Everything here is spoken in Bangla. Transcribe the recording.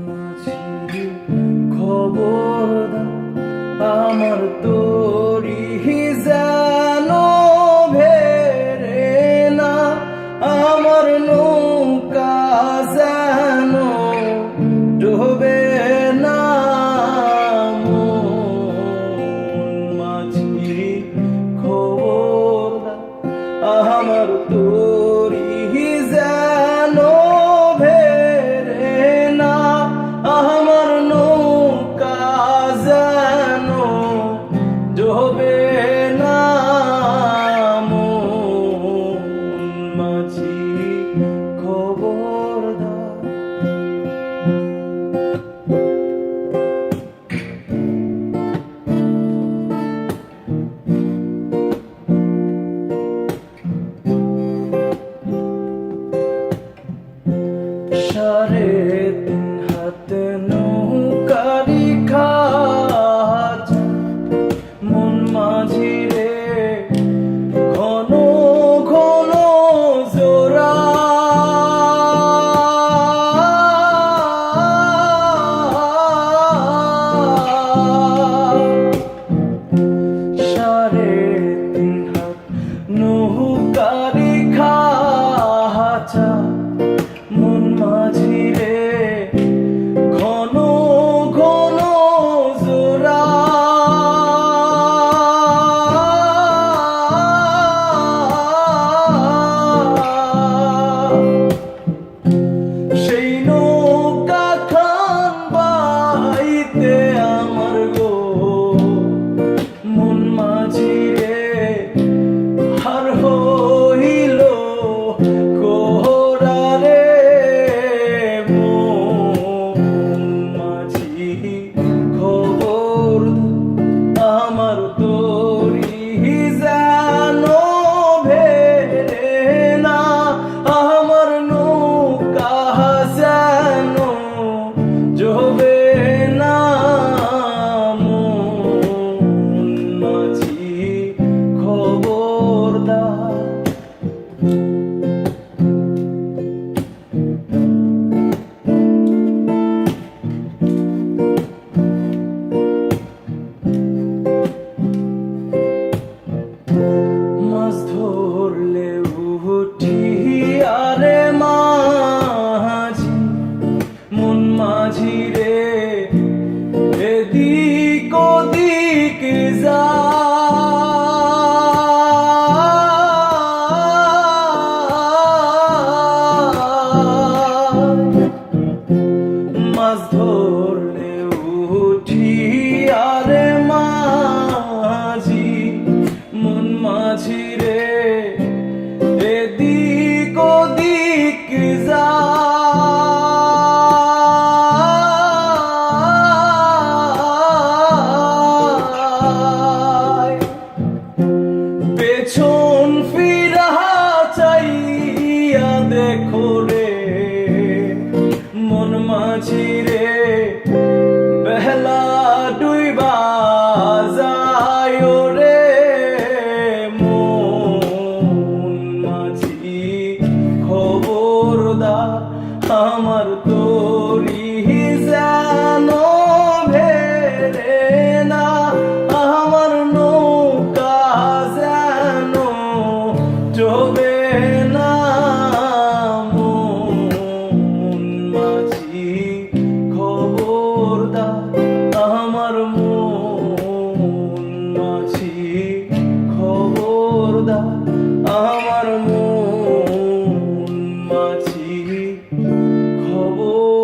মাঝি খবরদার, আমার তরি যেন ভেরে না, আমার নৌকা যেন ডুবে না। মাঝি খবরদার, আমার তরি যেন ভেরে না, আমার নৌকা যেন ডুবে না। মাঝি খবরদার। সাড়ে তিন হাতে নৌকারি খাজ, মন মাঝি রে ঘন ঘন জোড়া। সাড়ে তিন হাত নৌকারি খাঁচা, মন মাঝি রে ঘন ঘন জোড়া। সেই নৌকা খান বাইতে আমার গো মন মাঝি রে হার হইল কোহরা রে। মাঝি খবর, আমার তরি যেন ভেরে না, আমার নৌকা যেন ডুবে না। মাঝি খবরদার। মাছ ধরলে উঠি আরে মাঝি, মন মাঝি রে এদিক ওদিক যা। মাছ ধরলে উঠি আরে মাঝি, মন মাঝি রে এদিক ওদিক যা। পেছন ফিরা চাইয়া দেখো রে মন মাঝি রে বেলা ডুইবা যায় রে। মন মাঝি খবরদার, আমার তরি যেন ভেরে না, আমার নৌকা যেন ডুবে না। মাঝি খবরদার, আমার মন মাঝি খবরদার, আমার মন মাঝি খবর।